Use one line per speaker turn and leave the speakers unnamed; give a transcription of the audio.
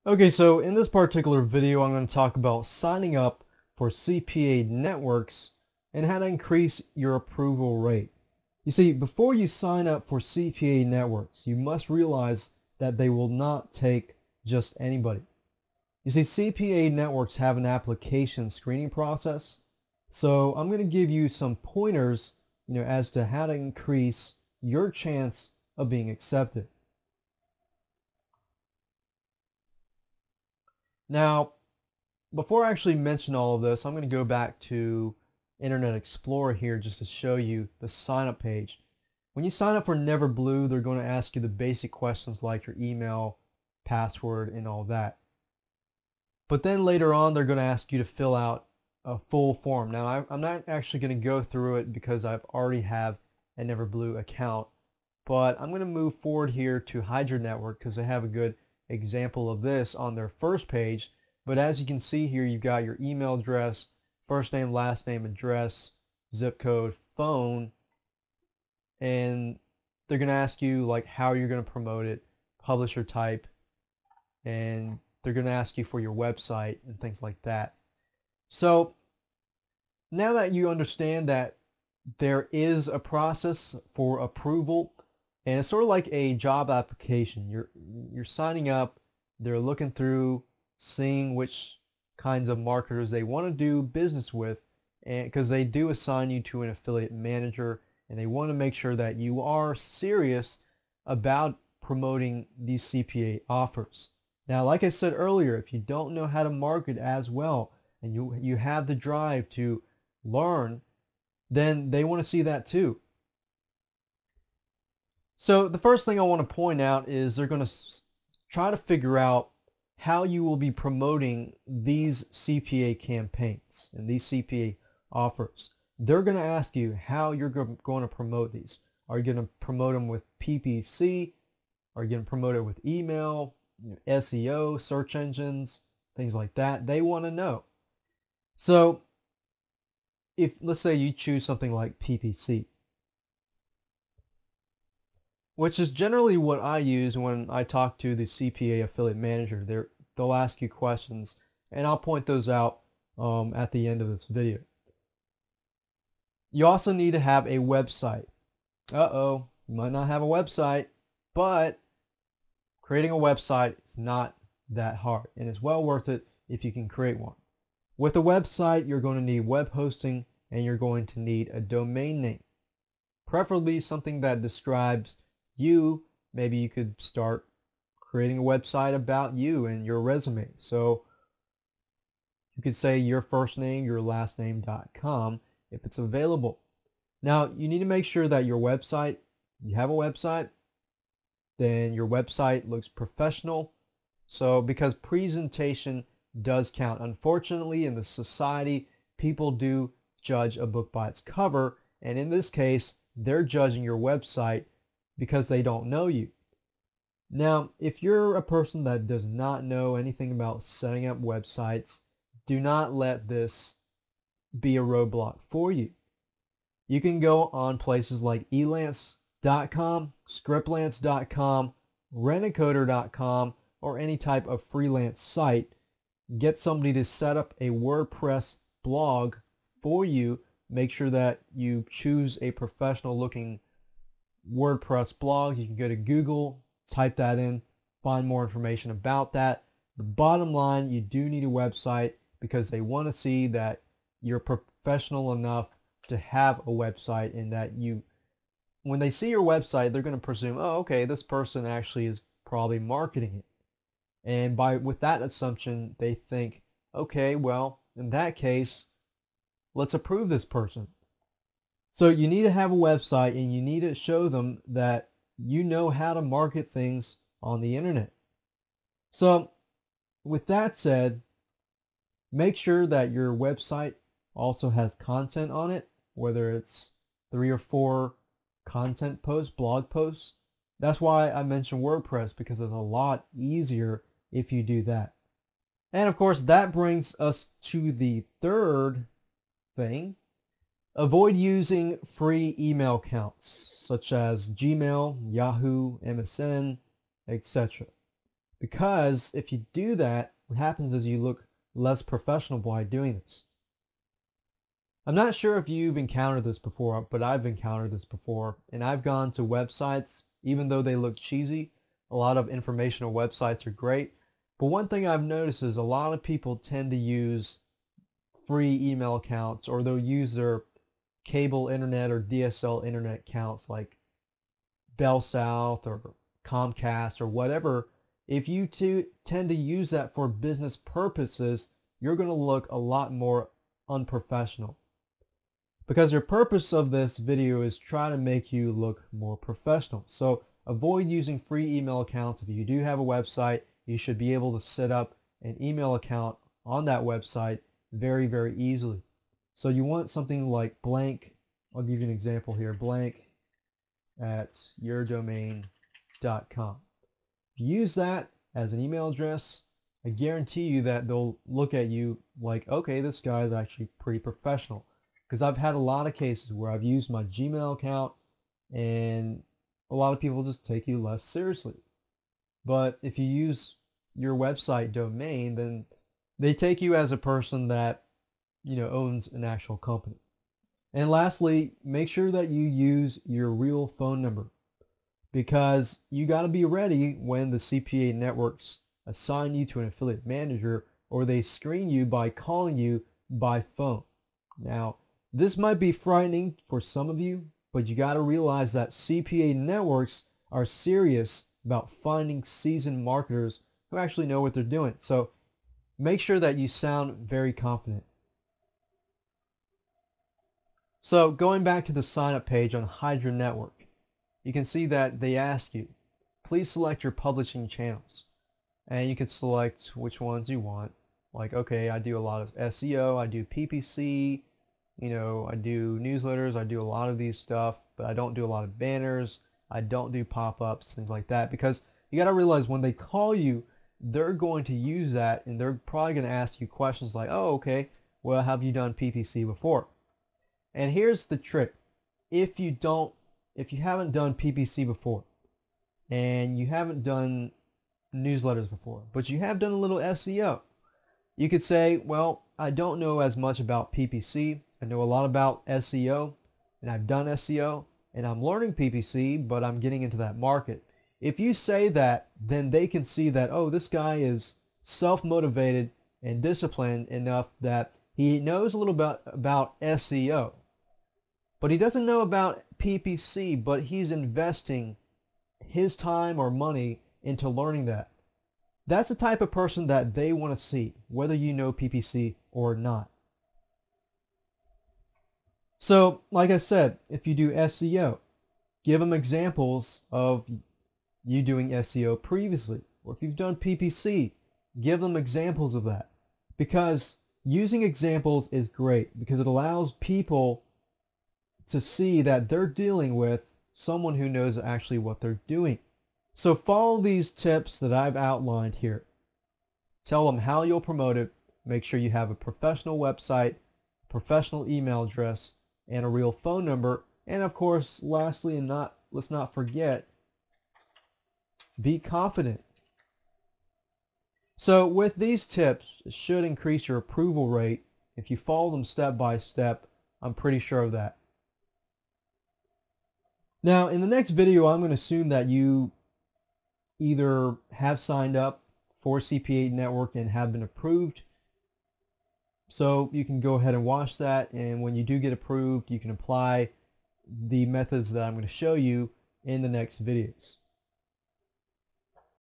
Okay, so in this particular video, I'm going to talk about signing up for CPA networks and how to increase your approval rate. You see, before you sign up for CPA networks, you must realize that they will not take just anybody. You see, CPA networks have an application screening process, so I'm going to give you some pointers, as to how to increase your chance of being accepted. Now, before I actually mention all of this, I'm going to go back to Internet Explorer here just to show you the sign-up page. When you sign up for Neverblue, they're going to ask you the basic questions like your email, password, and all that. But then later on, they're going to ask you to fill out a full form. Now, I'm not actually going to go through it because I've already have a Neverblue account, but I'm going to move forward here to Hydra Network because they have a good example of this on their first page. But as you can see here, you've got your email address, first name, last name, address, zip code, phone, and they're going to ask you like how you're going to promote it, publisher type, and they're going to ask you for your website and things like that. So now that you understand that there is a process for approval, and it's sort of like a job application. You're signing up, they're looking through, seeing which kinds of marketers they want to do business with, and because they do assign you to an affiliate manager, and they want to make sure that you are serious about promoting these CPA offers. Now, like I said earlier, if you don't know how to market as well, and you have the drive to learn, then they want to see that too. So the first thing I want to point out is they're going to try to figure out how you will be promoting these CPA campaigns and these CPA offers. They're going to ask you how you're going to promote these. Are you going to promote them with PPC? Are you going to promote it with email, SEO, search engines, things like that? They want to know. So if, let's say you choose something like PPC, which is generally what I use when I talk to the CPA affiliate manager. They'll ask you questions, and I'll point those out at the end of this video. You also need to have a website. You might not have a website, but creating a website is not that hard, and it's well worth it if you can create one. With a website, you're going to need web hosting, and you're going to need a domain name, preferably something that describes you. Maybe you could start creating a website about you and your resume. So you could say your first name, your last name.com if it's available. Now you need to make sure that your website, you have a website, then your website looks professional. So because presentation does count. Unfortunately, in the society, people do judge a book by its cover, and in this case, they're judging your website because they don't know you. Now, if you're a person that does not know anything about setting up websites, do not let this be a roadblock for you. You can go on places like elance.com, scriptlance.com, rentacoder.com, or any type of freelance site. Get somebody to set up a WordPress blog for you. Make sure that you choose a professional looking WordPress blog. You can go to Google, type that in, find more information about that. The bottom line, you do need a website because they want to see that you're professional enough to have a website, and that when they see your website, they're going to presume, oh, okay, this person actually is probably marketing it. And with that assumption, they think, okay, well, in that case, let's approve this person. So you need to have a website, and you need to show them that you know how to market things on the internet. So with that said, make sure that your website also has content on it, whether it's 3 or 4 content posts, blog posts. That's why I mentioned WordPress, because it's a lot easier if you do that. And of course, that brings us to the third thing. Avoid using free email accounts such as Gmail, Yahoo, MSN, etc. Because if you do that, what happens is you look less professional by doing this. I'm not sure if you've encountered this before, but I've encountered this before, and I've gone to websites, even though they look cheesy. A lot of informational websites are great, but one thing I've noticed is a lot of people tend to use free email accounts, or they'll use their cable internet or DSL internet accounts like Bell South or Comcast or whatever. If you tend to use that for business purposes, you're going to look a lot more unprofessional. Because your purpose of this video is try to make you look more professional. So avoid using free email accounts. If you do have a website, you should be able to set up an email account on that website very, very easily. So you want something like blank, I'll give you an example here, blank@yourdomain.com. Use that as an email address. I guarantee you that they'll look at you like, okay, this guy is actually pretty professional. Because I've had a lot of cases where I've used my Gmail account and a lot of people just take you less seriously. But if you use your website domain, then they take you as a person that, owns an actual company. And lastly, make sure that you use your real phone number, because you got to be ready when the CPA networks assign you to an affiliate manager or they screen you by calling you by phone. Now, this might be frightening for some of you, but you got to realize that CPA networks are serious about finding seasoned marketers who actually know what they're doing. So make sure that you sound very confident. So going back to the sign up page on Hydra Network, you can see that they ask you, please select your publishing channels. And you can select which ones you want. Like, okay, I do a lot of SEO, I do PPC, I do newsletters, I do a lot of these stuff, but I don't do a lot of banners, I don't do pop-ups, things like that, because you got to realize when they call you, they're going to use that and they're probably going to ask you questions like, oh, okay, well, have you done PPC before? And here's the trick. If you haven't done PPC before and you haven't done newsletters before, but you have done a little SEO, you could say, well, I don't know as much about PPC. I know a lot about SEO, and I've done SEO, and I'm learning PPC, but I'm getting into that market. If you say that, then they can see that, oh, this guy is self-motivated and disciplined enough that he knows a little bit about SEO, but he doesn't know about PPC, but he's investing his time or money into learning that. That's the type of person that they want to see, whether you know PPC or not. So, like I said, if you do SEO, give them examples of you doing SEO previously. Or if you've done PPC, give them examples of that. Because using examples is great, because it allows people to see that they're dealing with someone who knows actually what they're doing. So follow these tips that I've outlined here. Tell them how you'll promote it. Make sure you have a professional website, professional email address, and a real phone number. And of course, lastly, and let's not forget, be confident. So with these tips, it should increase your approval rate. If you follow them step by step, I'm pretty sure of that. Now, in the next video, I'm going to assume that you either have signed up for CPA Network and have been approved. So you can go ahead and watch that, and when you do get approved, you can apply the methods that I'm going to show you in the next videos.